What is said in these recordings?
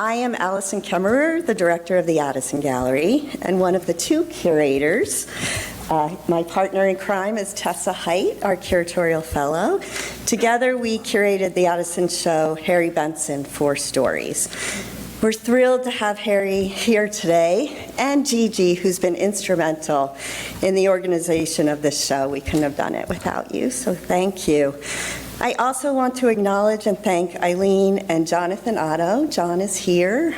I am Allison Kemmerer, the director of the Addison Gallery, and one of the two curators. My partner in crime is Tessa Hite, our curatorial fellow. Together, we curated the Addison show, Harry Benson, 4 Stories. We're thrilled to have Harry here today, and Gigi, who's been instrumental in the organization of this show. We couldn't have done it without you, so thank you. I also want to acknowledge and thank Eileen and Jonathan Otto. John is here.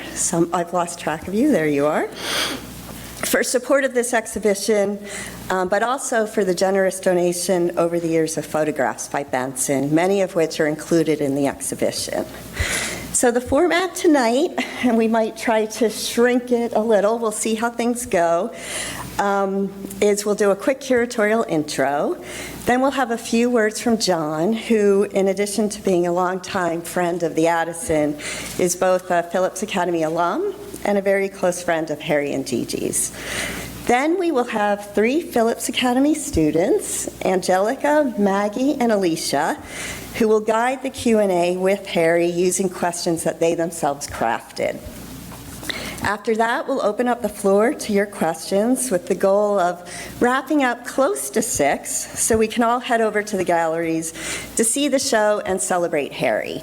I've lost track of you. There you are. For support of this exhibition, but also for the generous donation over the years of photographs by Benson, many of which are included in the exhibition. So the format tonight, and we might try to shrink it a little, we'll see how things go, is we'll do a quick curatorial intro. Then we'll have a few words from John, who, in addition to being a longtime friend of the Addison, is both a Phillips Academy alum and a very close friend of Harry and Gigi's. Then we will have 3 Phillips Academy students, Angelica, Maggie, and Alicia, who will guide the Q&A with Harry using questions that they themselves crafted. After that, we'll open up the floor to your questions with the goal of wrapping up close to 6 so we can all head over to the galleries to see the show and celebrate Harry.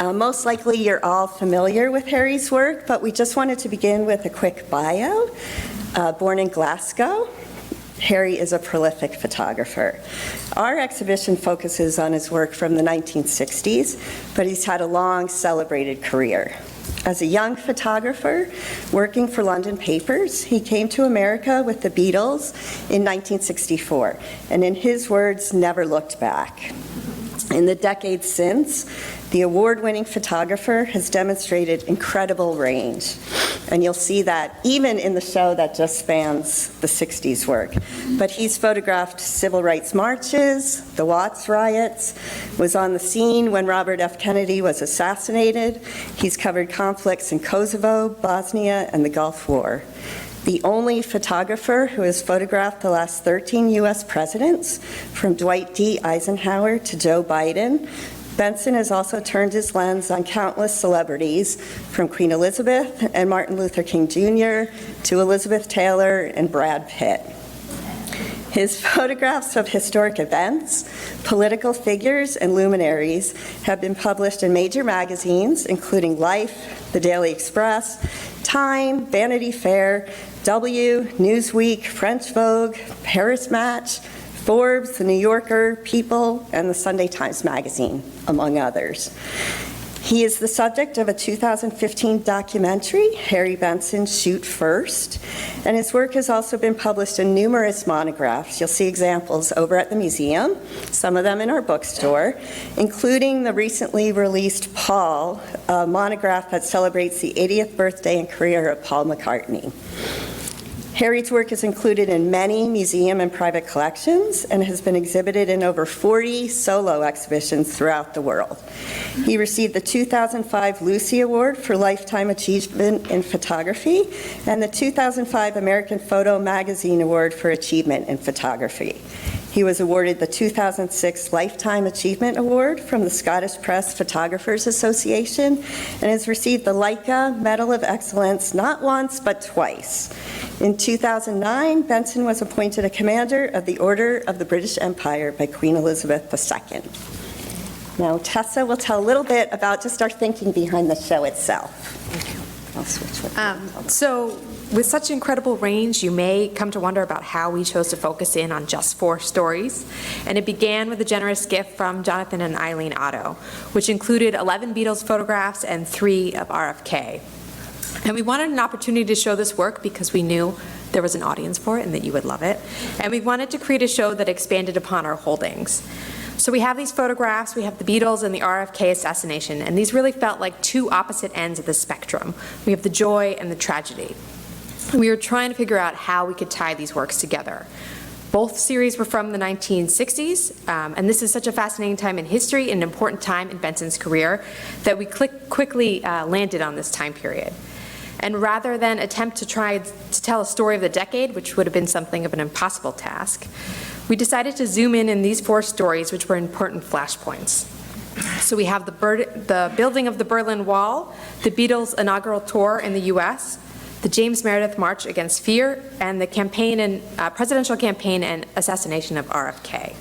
Most likely you're all familiar with Harry's work, but we just wanted to begin with a quick bio. Born in Glasgow, Harry is a prolific photographer. Our exhibition focuses on his work from the 1960s, but he's had a long celebrated career. As a young photographer working for London papers, he came to America with the Beatles in 1964, and in his words, never looked back. In the decades since, the award-winning photographer has demonstrated incredible range, and you'll see that even in the show that just spans the 60s work. But he's photographed civil rights marches, the Watts riots, was on the scene when Robert F. Kennedy was assassinated. He's covered conflicts in Kosovo, Bosnia, and the Gulf War. The only photographer who has photographed the last 13 U.S. presidents, from Dwight D. Eisenhower to Joe Biden, Benson has also turned his lens on countless celebrities, from Queen Elizabeth and Martin Luther King Jr. to Elizabeth Taylor and Brad Pitt. His photographs of historic events, political figures, and luminaries have been published in major magazines, including Life, The Daily Express, Time, Vanity Fair, W, Newsweek, French Vogue, Paris Match, Forbes, The New Yorker, People, and the Sunday Times Magazine, among others. He is the subject of a 2015 documentary, Harry Benson, Shoot First, and his work has also been published in numerous monographs. You'll see examples over at the museum, some of them in our bookstore, including the recently released Paul, a monograph that celebrates the 80th birthday and career of Paul McCartney. Harry's work is included in many museum and private collections and has been exhibited in over 40 solo exhibitions throughout the world. He received the 2005 Lucy Award for Lifetime Achievement in Photography and the 2005 American Photo Magazine Award for Achievement in Photography. He was awarded the 2006 Lifetime Achievement Award from the Scottish Press Photographers Association and has received the Leica Medal of Excellence not once but twice. In 2009, Benson was appointed a Commander of the Order of the British Empire by Queen Elizabeth II. Now, Tessa will tell a little bit about just our thinking behind the show itself. I'll switch with you. So, with such incredible range, you may come to wonder about how we chose to focus in on just 4 stories. And it began with a generous gift from Jonathan and Eileen Otto, which included 11 Beatles photographs and 3 of RFK. And we wanted an opportunity to show this work because we knew there was an audience for it and that you would love it. And we wanted to create a show that expanded upon our holdings. So we have these photographs, we have the Beatles and the RFK assassination, and these really felt like 2 opposite ends of the spectrum. We have the joy and the tragedy. We were trying to figure out how we could tie these works together. Both series were from the 1960s, and this is such a fascinating time in history and an important time in Benson's career that we quickly landed on this time period. And rather than attempt to try to tell a story of the decade, which would have been something of an impossible task, we decided to zoom in these 4 stories, which were important flashpoints. So we have the building of the Berlin Wall, the Beatles' inaugural tour in the U.S., the James Meredith March Against Fear, and the presidential campaign and assassination of RFK.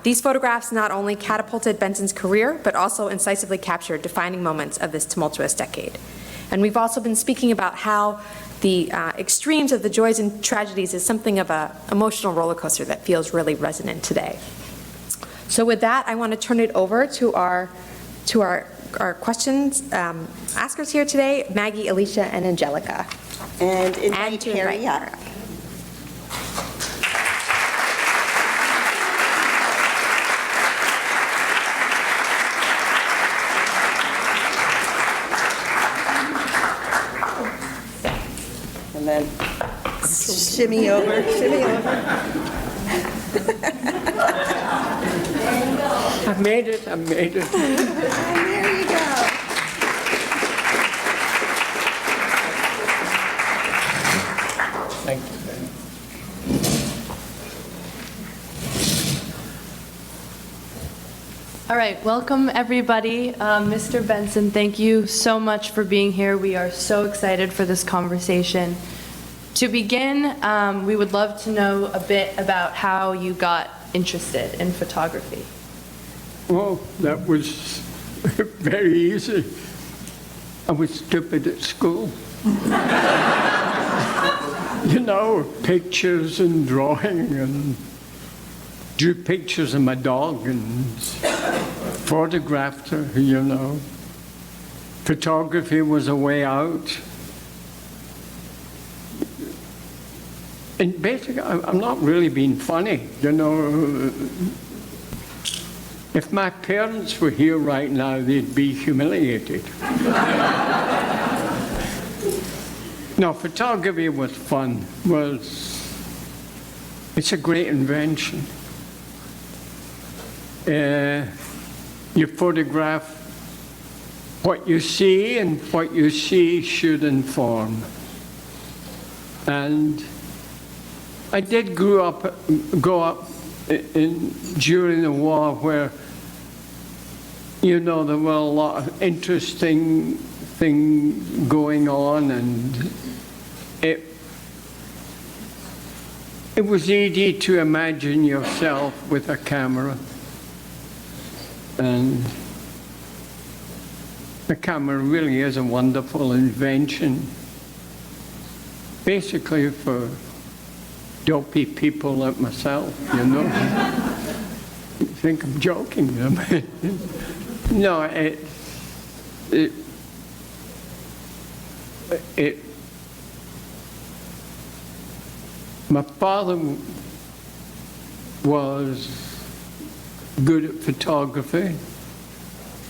These photographs not only catapulted Benson's career, but also incisively captured defining moments of this tumultuous decade. And we've also been speaking about how the extremes of the joys and tragedies is something of an emotional roller coaster that feels really resonant today. So with that, I want to turn it over to our questions askers here today, Maggie, Alicia, and Angelica. And invite Harry up. And then shimmy over, shimmy over. I made it. And there you go. Thank you. All right, welcome everybody. Mr. Benson, thank you so much for being here. We are so excited for this conversation. To begin, we would love to know a bit about how you got interested in photography. Well, that was very easy. I was stupid at school. You know, pictures and drawing, and drew pictures of my dog and photographed her, you know. Photography was a way out. And basically, I'm not really being funny, you know. If my parents were here right now, they'd be humiliated. No, photography was fun. It's a great invention. You photograph what you see, and what you see should inform. And I did grow up during the war, where, you know, there were a lot of interesting things going on, and it was easy to imagine yourself with a camera. And the camera really is a wonderful invention, basically for dopey people like myself, you know. You think I'm joking, you know? No, my father was good at photography.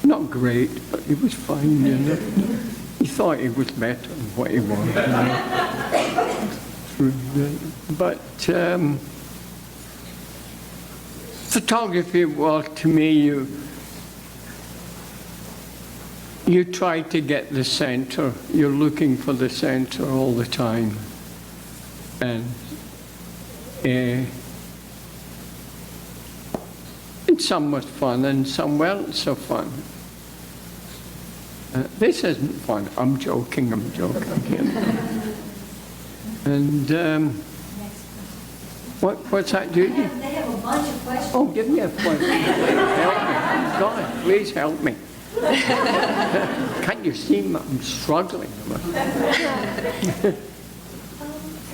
Not great, but he was fine, you know. He thought he was better than what he was, you know. But photography, well, to me, you try to get the center. You're looking for the center all the time. And some was fun, and some weren't so fun. This isn't fun. I'm joking. You know. And what's that, Judy? They have a bunch of questions. Oh, give me a question. Help me. God, please help me. Can't you see I'm struggling? I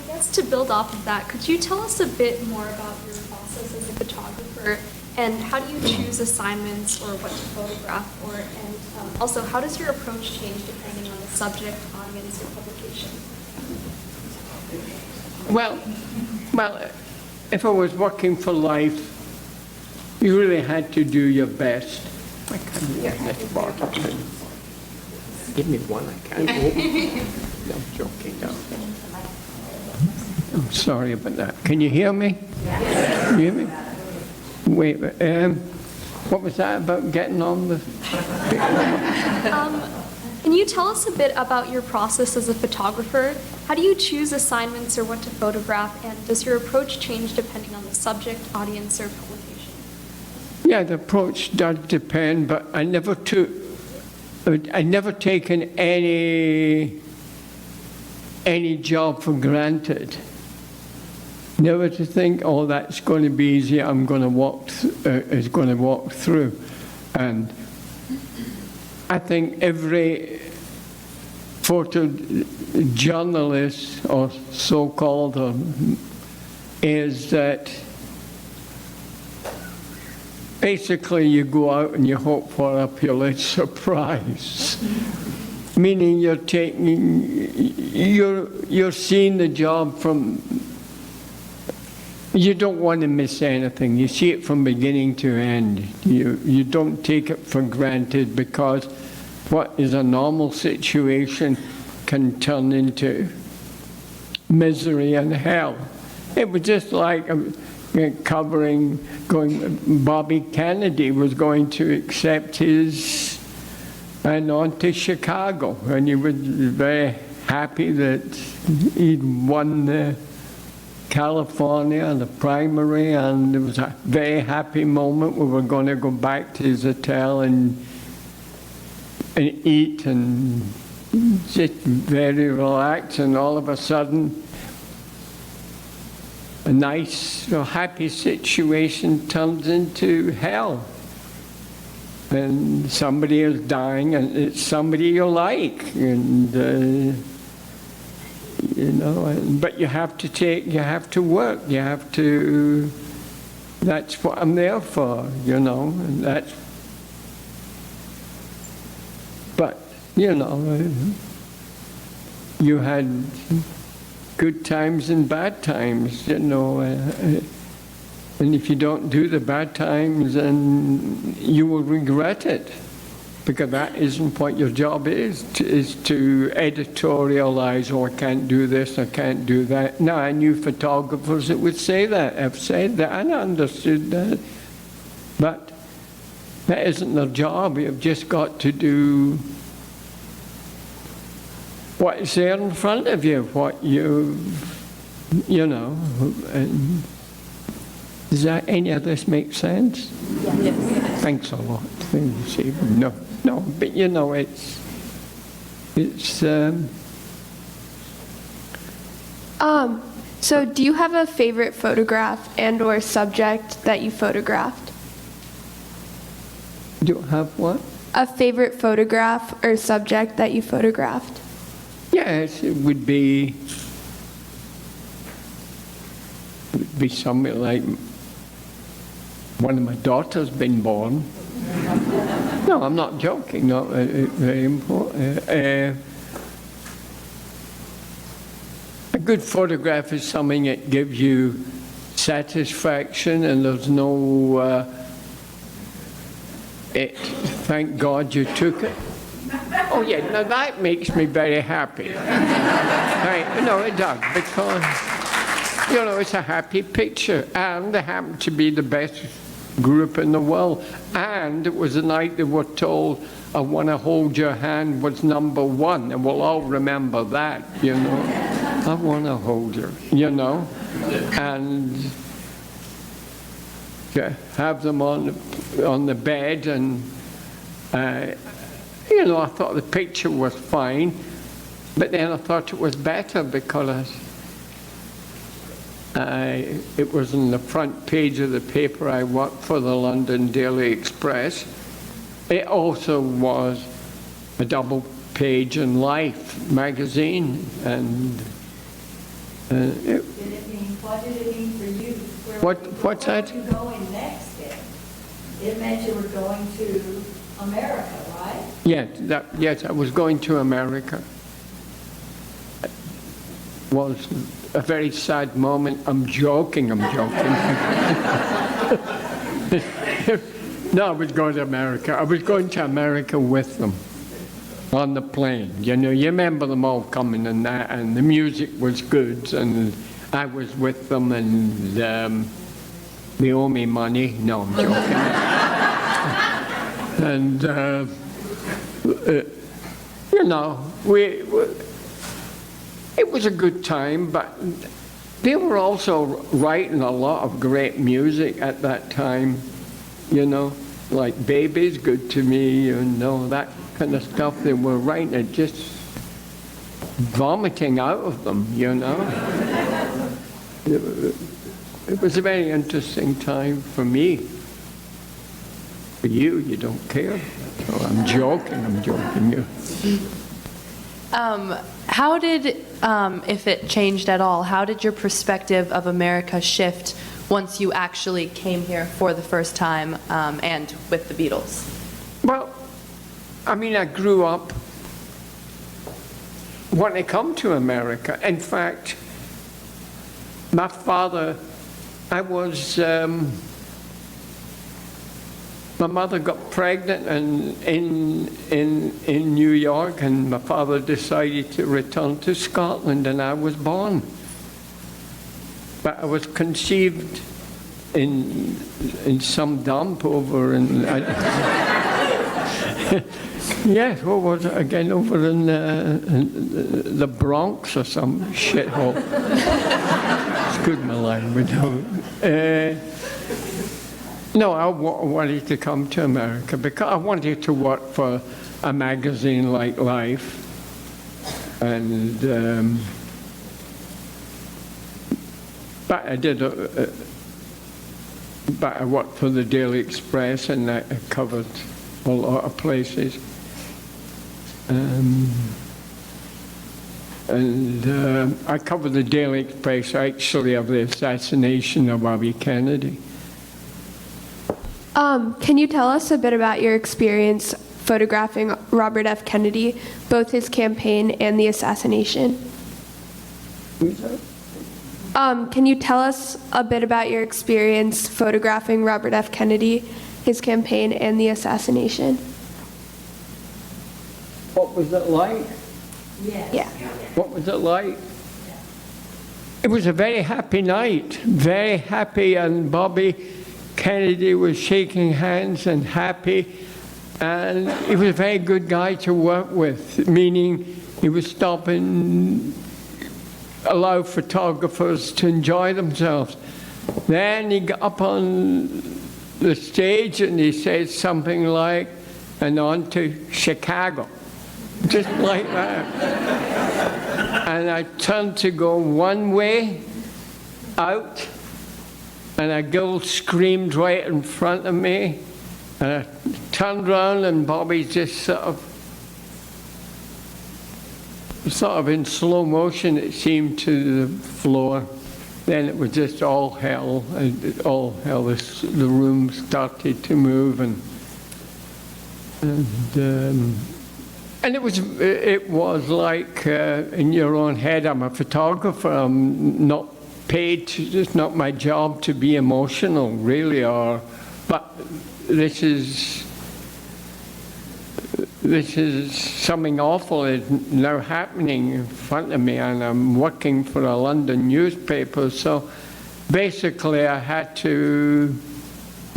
guess to build off of that, could you tell us a bit more about your process as a photographer, and how do you choose assignments or what to photograph for, and also how does your approach change depending on the subject, audience, or publication? Well, if I was working for Life, you really had to do your best. I can't get this bottle. Give me one, I can't open. No, I'm joking. No. I'm sorry about that. Can you hear me? Yes. Can you hear me? Wait, what was that about getting on the... Can you tell us a bit about your process as a photographer? How do you choose assignments or what to photograph, and does your approach change depending on the subject, audience, or publication? Yeah, the approach does depend, but I never taken any job for granted. Never to think, oh, that's going to be easy. I'm going to walk through, and I think every photojournalist or so-called is that basically you go out and you hope for a Pulitzer surprise, meaning you're seeing the job from. You don't want to miss anything. You see it from beginning to end. You don't take it for granted, because what is a normal situation can turn into misery and hell. It was just like Bobby Kennedy was going to accept his and on to Chicago, and he was very happy that he'd won the California, the primary, and it was a very happy moment. We were going to go back to his hotel and eat and just very relaxed, and all of a sudden a nice, happy situation turns into hell. And somebody is dying, and it's somebody you like, and but you have to work, that's what I'm there for, and that's, but, you had good times and bad times, and if you don't do the bad times, then you will regret it, because that isn't what your job is to editorialize, oh, I can't do this, I can't do that. No, I knew photographers that would say that. I've said that, and I understood that. But that isn't their job. You've just got to do what is there in front of you, what and does that, any of this make sense? Yes. Thanks a lot. No, but it's. So do you have a favorite photograph and/or subject that you photographed? Do you have what? A favorite photograph or subject that you photographed? Yes, it would be something like one of my daughters been born. No, I'm not joking. Not very important. A good photograph is something that gives you satisfaction, and there's no. Thank God you took it. Oh yeah, now that makes me very happy. Right? No, it does, because it's a happy picture, and they happen to be the best group in the world. And it was the night they were told, "I want to hold your hand" was #1, and we'll all remember that. I want to hold her, and to have them on the bed, and I thought the picture was fine, but then I thought it was better because it was on the front page of the paper I worked for, the London Daily Express. It also was a double page in Life magazine, and what did it mean for you? What's that? Where were you going next then? It meant you were going to America, right? Yes, I was going to America. It was a very sad moment. I'm joking. No, I was going to America. I was going to America with them on the plane. You remember them all coming and that, and the music was good, and I was with them, and they owe me money. No, I'm joking. And it was a good time, but they were also writing a lot of great music at that time. you know, like baby's good to me, that kind of stuff they were writing, it just vomiting out of them, It was a very interesting time for me. For you, you don't care. So I'm joking you. How did, if it changed at all, how did your perspective of America shift once you actually came here for the first time and with the Beatles? Well, I mean, I grew up wanting to come to America. In fact, my father, my mother got pregnant in New York, and my father decided to return to Scotland, and I was born. But I was conceived in some dump over in yes, what was it again, over in the Bronx or some shithole. It's good, my language. No, I wanted to come to America because I wanted to work for a magazine like Life, and but I did. But I worked for the Daily Express, and I covered a lot of places. I covered the Daily Express, actually, of the assassination of Bobby Kennedy. Can you tell us a bit about your experience photographing Robert F. Kennedy, both his campaign and the assassination? Can you tell us a bit about your experience photographing Robert F. Kennedy, his campaign, and the assassination? What was it like? Yeah. What was it like? It was a very happy night, very happy, and Bobby Kennedy was shaking hands and happy, and he was a very good guy to work with, meaning he would stop and allow photographers to enjoy themselves. Then he got up on the stage and he said something like, "And on to Chicago," just like that. And I turned to go one way out, and a girl screamed right in front of me, and I turned around, and Bobby just sort of in slow motion, it seemed, to the floor. Then it was just all hell, and all hell. The room started to move, and it was like in your own head. I'm a photographer. I'm not paid. It's not my job to be emotional, really. But this is something awful is now happening in front of me, and I'm working for a London newspaper, so basically I had to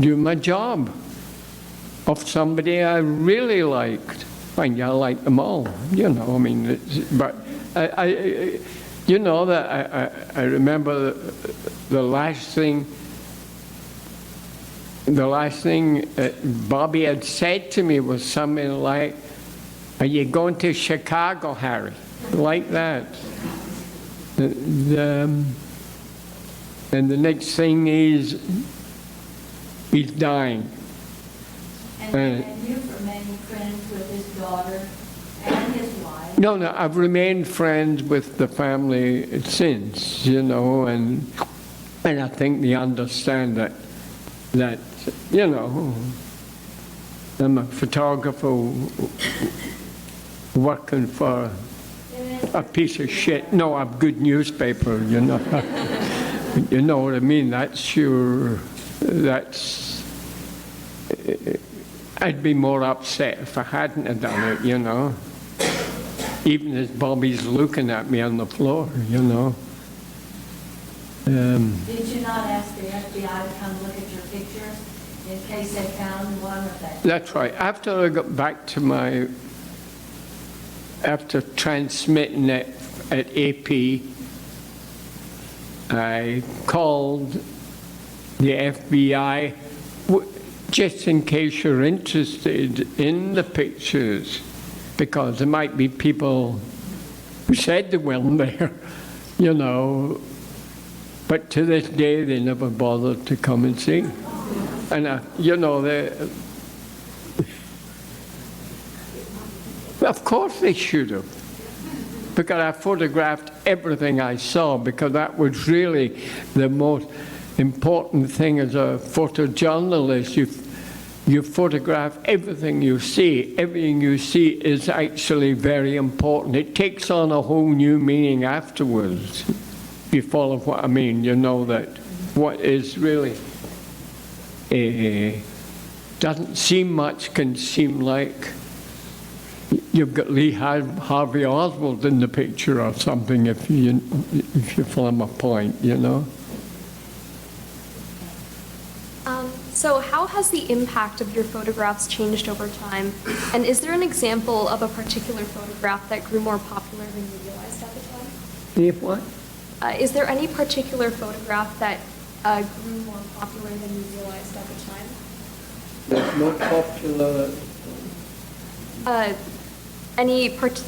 do my job of somebody I really liked. I mean, I like them all, I mean, but I remember the last thing Bobby had said to me was something like, "Are you going to Chicago, Harry?" Like that. And the next thing is, he's dying. And you've remained friends with his daughter and his wife? No, I've remained friends with the family since, and I think they understand that I'm a photographer working for a piece of shit. No, I'm a good newspaper, You know what I mean? I'd be more upset if I hadn't have done it, Even as Bobby's looking at me on the floor, Did you not ask the FBI to come look at your pictures in case they found one of that? That's right. After I got back to after transmitting it at AP, I called the FBI. just in case you're interested in the pictures, because there might be people who said they weren't there, you know, but to this day they never bothered to come and see. And, you know, of course they should have, because I photographed everything I saw, because that was really the most important thing as a photojournalist. You photograph everything you see. Everything you see is actually very important. It takes on a whole new meaning afterwards. You follow what I mean? You know that what is really doesn't seem much can seem like you've got Lee Harvey Oswald in the picture or something, if you follow my point, you know. So how has the impact of your photographs changed over time? And is there an example of a particular photograph that grew more popular than you realized at the time? If what? Is there any particular photograph that grew more popular than you realized at the time? There's more popular.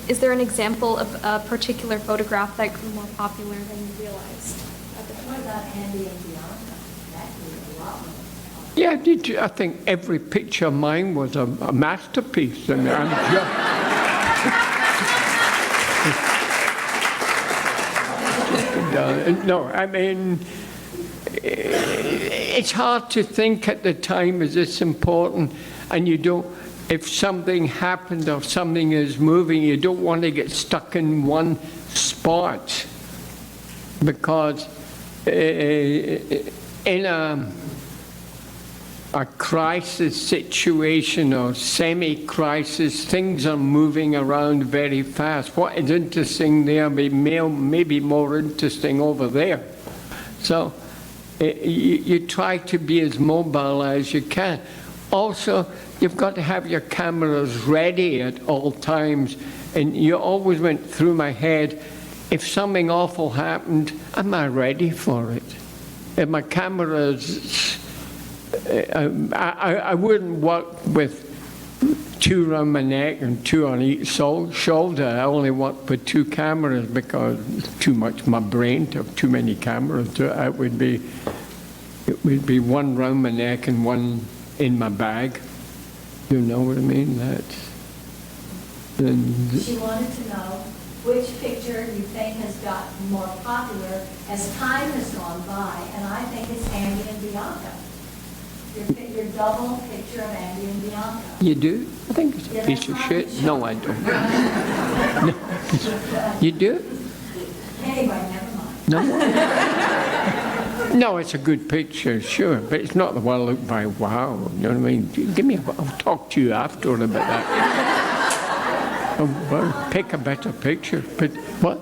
Is there an example of a particular photograph that grew more popular than you realized at the time? What about Andy and Bianca? That grew a lot more. Yeah, I think every picture of mine was a masterpiece. And I'm just... no, I mean, it's hard to think at the time, is this important? And you don't, if something happened or something is moving, you don't want to get stuck in one spot. Because in a crisis situation or semi-crisis, things are moving around very fast. What is interesting there may be more interesting over there. So you try to be as mobile as you can. Also, you've got to have your cameras ready at all times. And you always went through my head, if something awful happened, am I ready for it? If my camera's I wouldn't work with two around my neck and two on each shoulder. I only work with two cameras because it's too much my brain to have too many cameras. It would be one around my neck and one in my bag. You know what I mean? She wanted to know which picture you think has gotten more popular as time has gone by, and I think it's Andy and Bianca. Your double picture of Andy and Bianca. You do? I think it's a piece of shit. No, I don't. No. You do? Anyway, never mind. No? No, it's a good picture, sure, but it's not the one I look by, wow, you know what I mean? Give me I'll talk to you afterward about that. Well, pick a better picture, but what?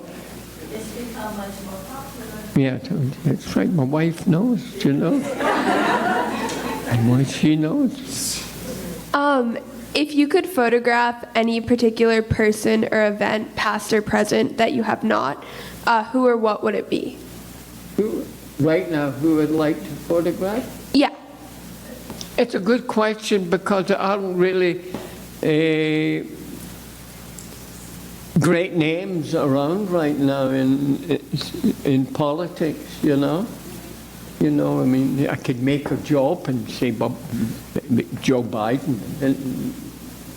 It's become much more popular. Yeah, that's right, my wife knows, you know? And why she knows. If you could photograph any particular person or event, past or present, that you have not, who or what would it be? Right now, who would like to photograph? Yeah. It's a good question because there aren't really great names around right now in politics, you know? You know, I mean, I could make a joke and say, Joe Biden, and,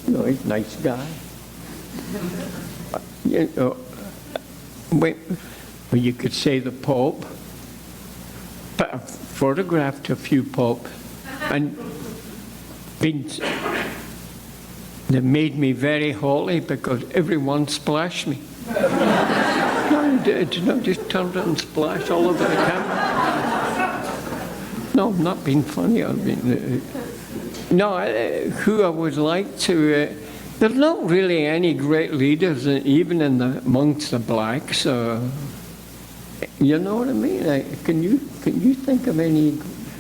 you know, he's a nice guy. You know, well, you could say the Pope, but I've photographed a few popes, and they made me very holy because everyone splashed me. No, just turned it and splashed all over the camera. No, I'm not being funny. I mean, who I would like to. There's not really any great leaders, even amongst the blacks. You know what I mean? Can you think of any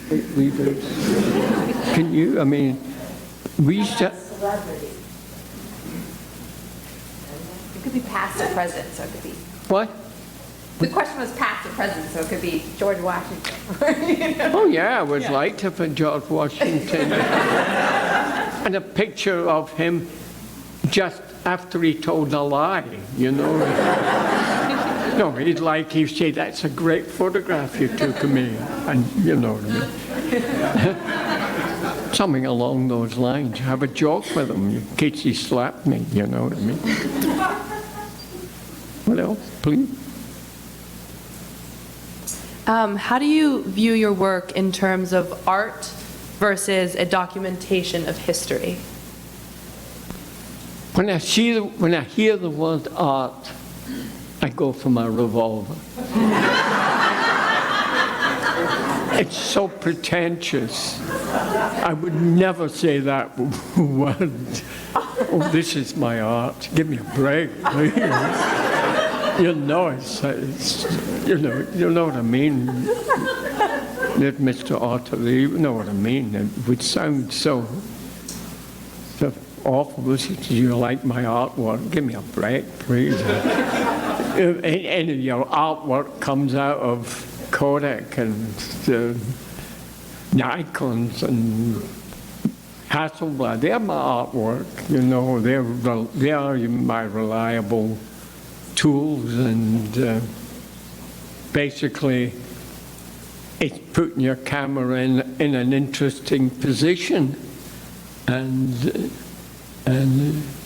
great leaders? Can you? I mean, we should. Celebrity. It could be past or present, so it could be. What? The question was past or present, so it could be George Washington. You know? Oh, yeah, I would like to put George Washington. And a picture of him just after he told a lie, you know. No, he'd say, that's a great photograph you took of me. And you know what I mean. Something along those lines. Have a joke with him in case he slapped me, you know what I mean. What else, please? How do you view your work in terms of art versus a documentation of history? When I hear the word art, I go for my revolver. It's so pretentious. I would never say that word. Oh, this is my art. Give me a break, please. You know, you know what I mean. That Mr. Otter, you know what I mean. It would sound so awful. Do you like my artwork? Give me a break, please. If any of your artwork comes out of Kodak and Nikons and Hasselblad, they're my artwork. You know, they are my reliable tools, and basically it's putting your camera in an interesting position and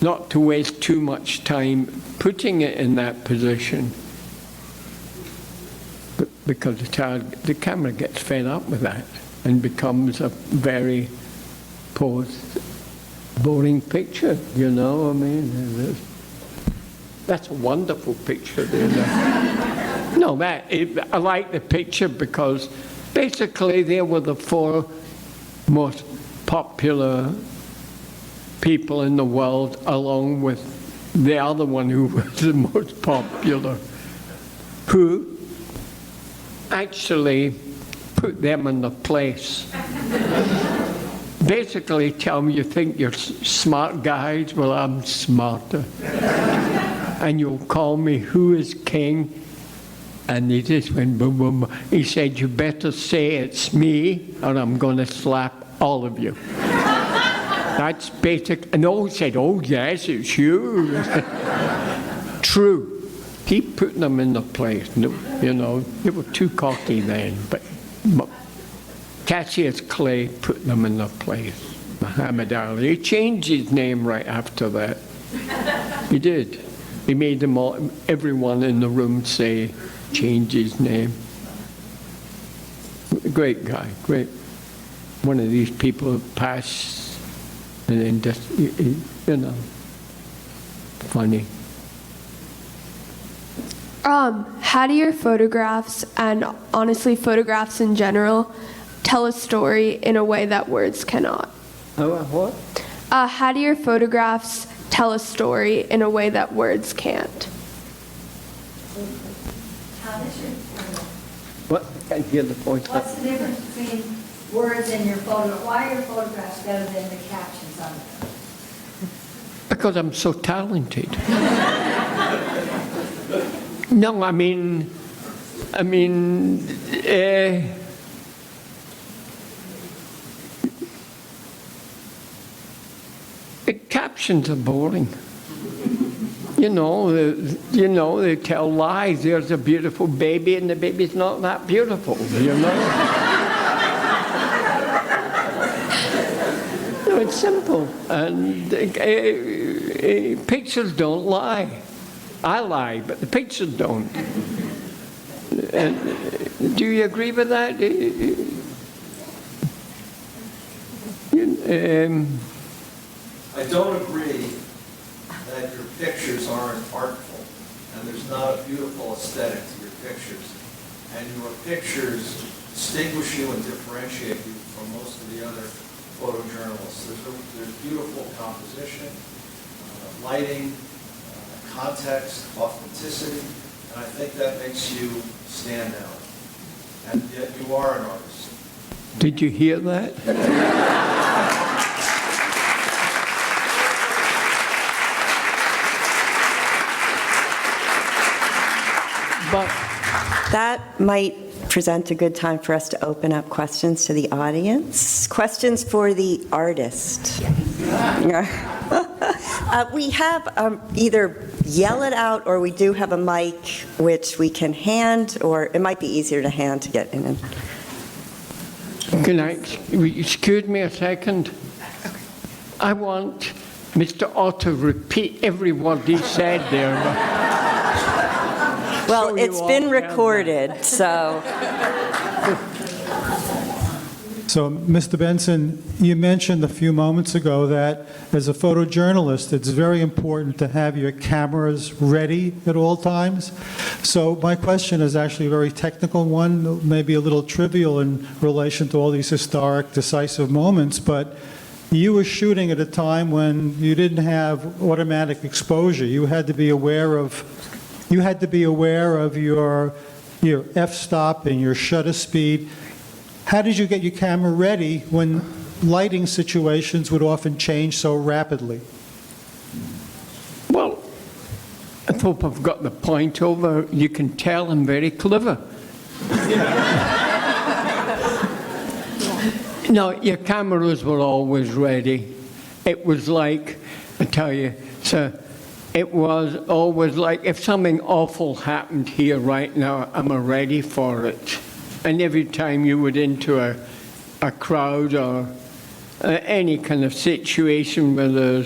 not to waste too much time putting it in that position, because the camera gets fed up with that and becomes a very boring picture, you know. I mean, that's a wonderful picture there. No, I like the picture because basically they were the 4 most popular people in the world, along with the other one who was the most popular, who actually put them in the place. Basically tell me, you think you're smart guys? Well, I'm smarter. And you'll call me who is king? And he just went boom, boom, boom. He said, you better say it's me or I'm going to slap all of you. That's basic. And all said, oh yes, it's you. True. Keep putting them in the place. No, you know, they were too cocky then. But Cassius Clay put them in their place. Muhammad Ali. He changed his name right after that. He did. He made them all, everyone in the room say, change his name. Great guy, great. One of these people passed and then just, you know, funny. How do your photographs, and honestly photographs in general, tell a story in a way that words cannot? What? How do your photographs tell a story in a way that words can't? How does your, What? I can't hear the voice. what's the difference between words in your photo? Why are your photographs better than the captions on them? Because I'm so talented. No, I mean, the captions are boring. You know, they tell lies. There's a beautiful baby, and the baby's not that beautiful. You know. No, it's simple, and pictures don't lie. I lie, but the pictures don't. And, do you agree with that? I don't agree that your pictures aren't artful, and there's not a beautiful aesthetic to your pictures. And your pictures distinguish you and differentiate you from most of the other photojournalists. There's beautiful composition, lighting, context, authenticity, and I think that makes you stand out. And yet you are an artist. Did you hear that? That might present a good time for us to open up questions to the audience. Questions for the artist. We have either yell it out, or we do have a mic which we can hand, or it might be easier to hand to get in. Can I, excuse me a second? I want Mr. Ott to repeat every word he said there. Well, So it's you been all heard recorded, so. So, Mr. Benson, you mentioned a few moments ago that as a photojournalist, it's very important to have your cameras ready at all times. So my question is actually a very technical one, maybe a little trivial in relation to all these historic, decisive moments, but you were shooting at a time when you didn't have automatic exposure. You had to be aware of your f-stop and your shutter speed. How did you get your camera ready when lighting situations would often change so rapidly? Well, I hope I've got the point over. You can tell I'm very clever. No, your cameras were always ready. It was like, I tell you, so it was always like, if something awful happened here right now, I'm ready for it. And every time you went into a crowd or any kind of situation where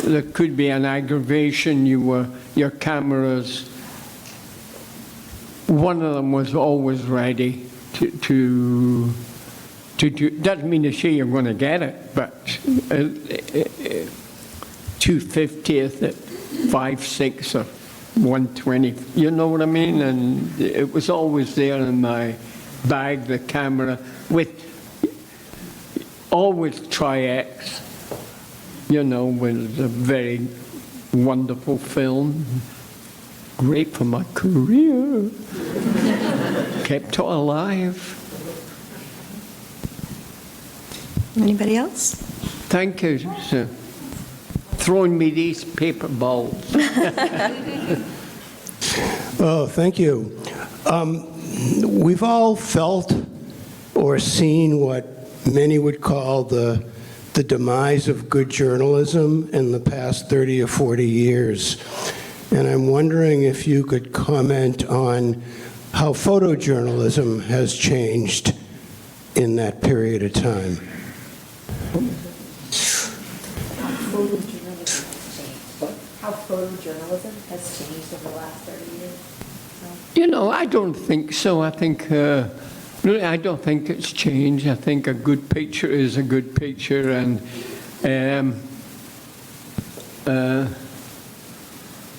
there could be an aggravation, your cameras, one of them was always ready to do. Doesn't mean to say you're going to get it, but 250th at 5.6 or 120, you know what I mean? And it was always there in my bag, the camera, with always Tri-X, you know, was a very wonderful film. Great for my career. Kept it alive. Anybody else? Thank you, sir. Throwing me these paper balls. Oh, thank you. We've all felt or seen what many would call the demise of good journalism in the past 30 or 40 years. And I'm wondering if you could comment on how photojournalism has changed in that period of time. How photojournalism has changed over the last 30 years? You know, I don't think so. I think, really, I don't think it's changed. I think a good picture is a good picture, and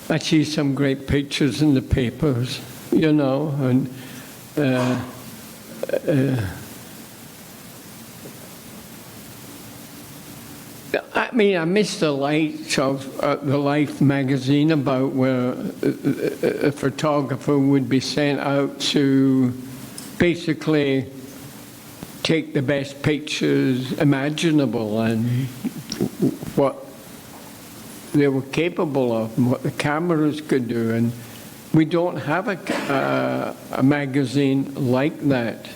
I see some great pictures in the papers, you know, and I mean, I miss the light of the Life magazine, about where a photographer would be sent out to basically take the best pictures imaginable and what they were capable of and what the cameras could do. And we don't have a magazine like that.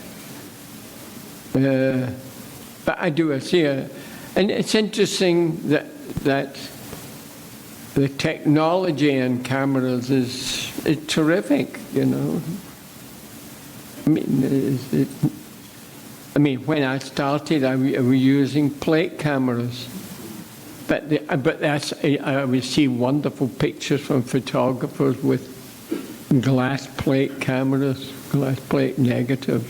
But I do see it. And it's interesting that the technology in cameras is terrific, you know. I mean, when I started, I was using plate cameras, but I would see wonderful pictures from photographers with glass plate cameras, glass plate negatives.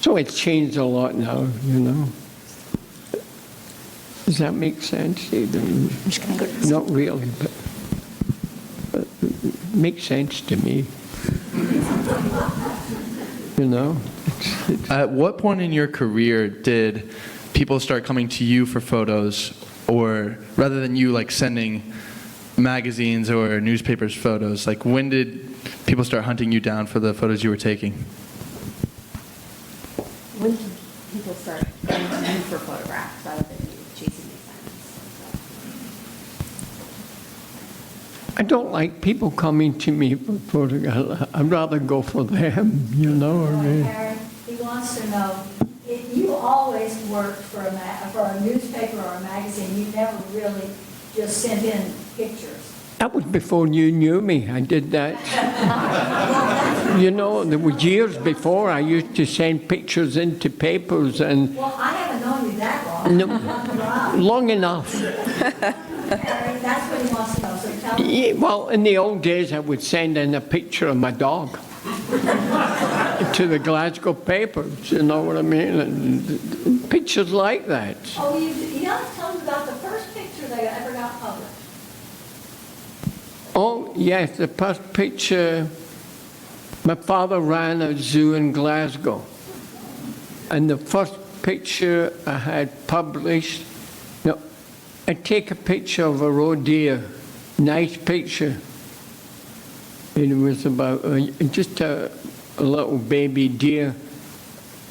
So it's changed a lot now, you know. Does that make sense? Not really, but it makes sense to me. You know? At what point in your career did people start coming to you for photos, or rather than you like sending magazines or newspapers photos, like when did people start hunting you down for the photos you were taking? When did people start going to you for photographs rather than you chasing the I don't like people coming to me for photographs. I'd rather go for them, you know what I mean? Harry, he wants to know, if you always worked for a newspaper or a magazine, you never really just sent in pictures. That was before you knew me. I did that. You know, there were years before I used to send pictures into papers and... Well, I haven't known you that long. No, long enough. Harry, that's what he wants to know, so tell me. Yeah, well, in the old days, I would send in a picture of my dog to the Glasgow papers, you know what I mean? And pictures like that. Oh, you don't tell me about the first picture that ever got published. Oh, yes, the first picture, my father ran a zoo in Glasgow. And the first picture I had published, I take a picture of a roe deer, nice picture. It was about just a little baby deer.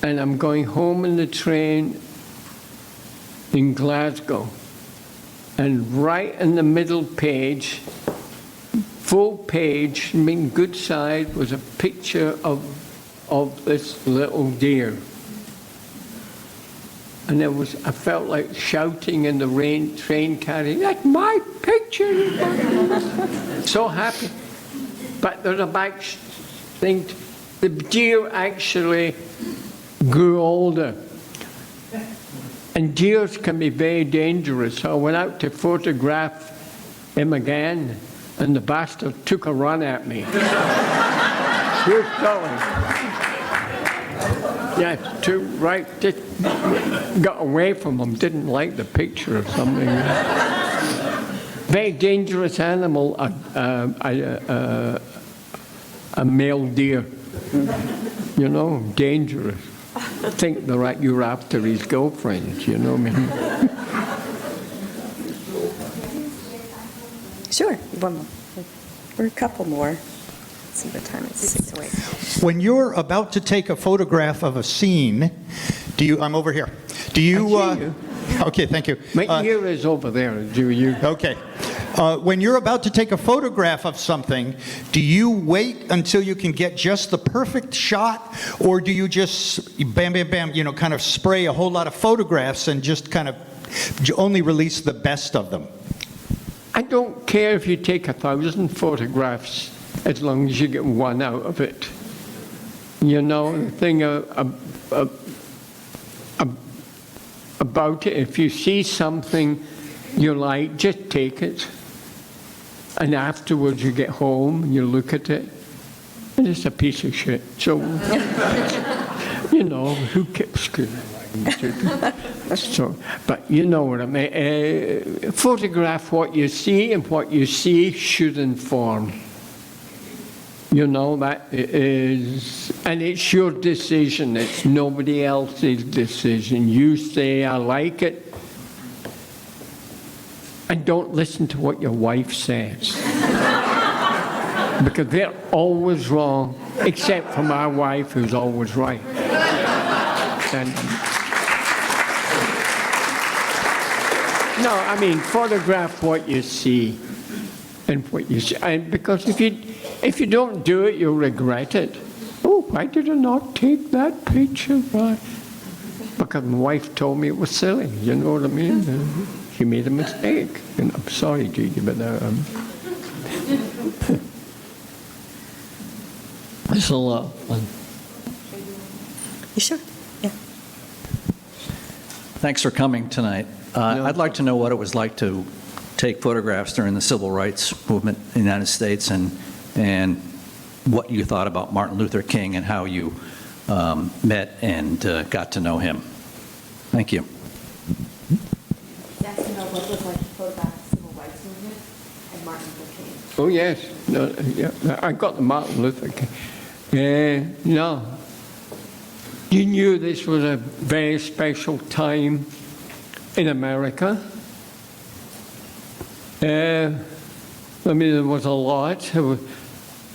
And I'm going home in the train in Glasgow. And right in the middle page, full page, I mean good side, was a picture of this little deer. And I felt like shouting in the train carriage, "That's my picture!" So happy. But there's a back thing. The deer actually grew older. And deers can be very dangerous. So I went out to photograph him again, and the bastard took a run at me. True story. Yeah, just got away from him, didn't like the picture or something. Very dangerous animal, a male deer. You know, dangerous. Think you're after his girlfriend, you know what I mean? Sure, one more. Or a couple more. Let's see what time it is. 6:08. When you're about to take a photograph of a scene, I'm over here. Do you... I see you. Okay, thank you. My ear is over there, do you? Okay. When you're about to take a photograph of something, do you wait until you can get just the perfect shot, or do you just bam, bam, bam, kind of spray a whole lot of photographs and just kind of only release the best of them? I don't care if you take 1,000 photographs as long as you get one out of it. You know, the thing about it, if you see something you like, just take it. And afterwards you get home and you look at it, and it's a piece of shit. So, who keeps screwing? So, but you know what I mean. Photograph what you see, and what you see should inform. You know, that is, and it's your decision. It's nobody else's decision. You say, I like it. And don't listen to what your wife says. Because they're always wrong, except for my wife, who's always right. And, no, I mean, photograph what you see and what you see. And because if you don't do it, you'll regret it. Oh, why did I not take that picture? Right? Because my wife told me it was silly. You know what I mean? She made a mistake. And I'm sorry, Gigi, but it's a lot of fun. You sure? Yeah. Thanks for coming tonight. I'd like to know what it was like to take photographs during the civil rights movement in the United States, and what you thought about Martin Luther King and how you met and got to know him. Thank you. That's to know what it was like to photograph the civil rights movement and Martin Luther King. Oh, yes. No, yeah, I got the Martin Luther King. No. You knew this was a very special time in America. I mean, there was a lot.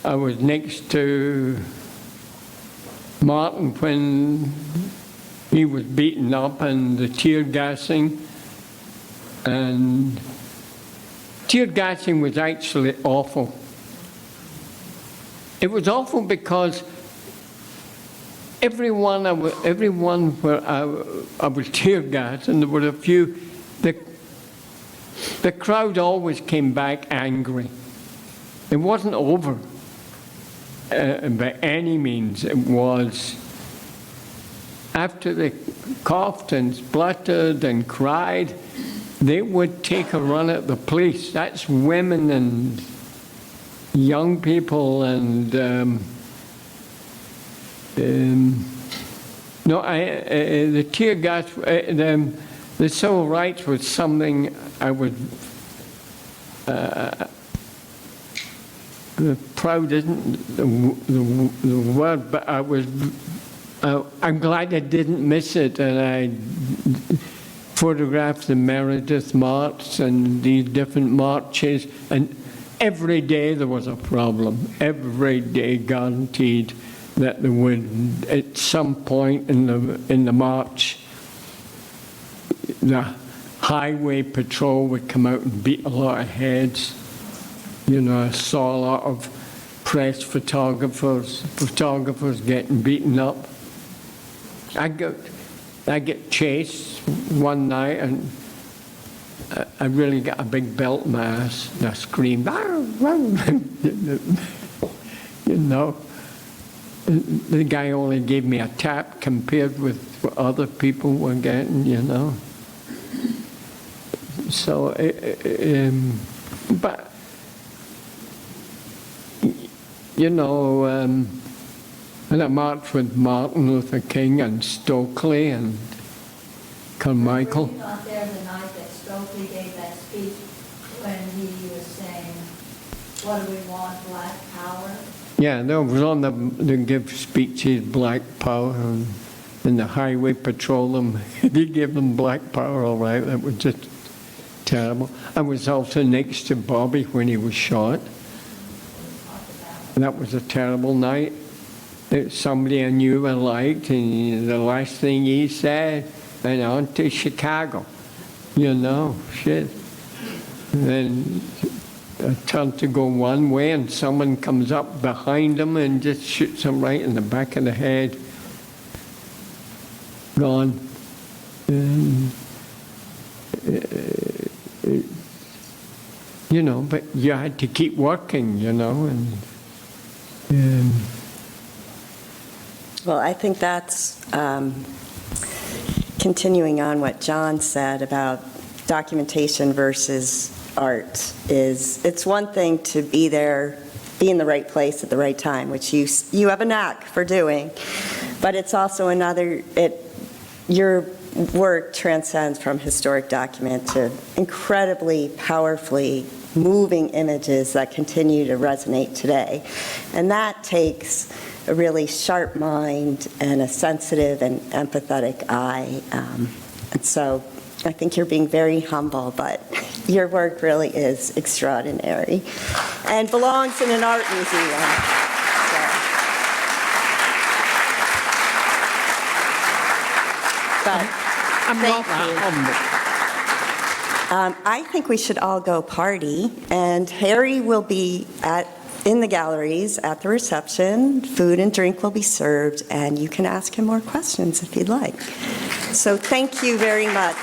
I was next to Martin when he was beaten up and the tear gassing. And tear gassing was actually awful. It was awful because everyone where I was tear gassed, and there were a few, the crowd always came back angry. It wasn't over by any means. It was after they coughed and spluttered and cried, they would take a run at the police. That's women and young people and the tear gas, the civil rights was something I was proud isn't the word, but I'm glad I didn't miss it, and I photographed the Meredith March and these different marches, and every day there was a problem. Every day guaranteed that there would, at some point in the march, the highway patrol would come out and beat a lot of heads. You know, I saw a lot of press photographers getting beaten up. I get chased one night, and I really got a big belt in my ass, and I screamed, you know. The guy only gave me a tap compared with what other people were getting, you know. So, but, you know, and I marched with Martin Luther King and Stokely and Carmichael. Were you not there the night that Stokely gave that speech when he was saying, what do we want, black power? Yeah, there was on the give speeches, black power, and the highway patrol them. They gave them black power, all right. That was just terrible. I was also next to Bobby when he was shot. And that was a terrible night. It's somebody I knew I liked, and the last thing he said, went on to Chicago. You know, shit. And then I turned to go one way, and someone comes up behind him and just shoots him right in the back of the head. Gone. And, you know, but you had to keep working, you know, and well, I think that's continuing on what John said about documentation versus art. It's one thing to be there, be in the right place at the right time, which you have a knack for doing, but it's also another, your work transcends from historic document to incredibly powerfully moving images that continue to resonate today. And that takes a really sharp mind and a sensitive and empathetic eye. And so I think you're being very humble, but your work really is extraordinary and belongs in an art museum. But I'm not that humble. I think we should all go party, and Harry will be in the galleries at the reception. Food and drink will be served, and you can ask him more questions if you'd like. So thank you very much.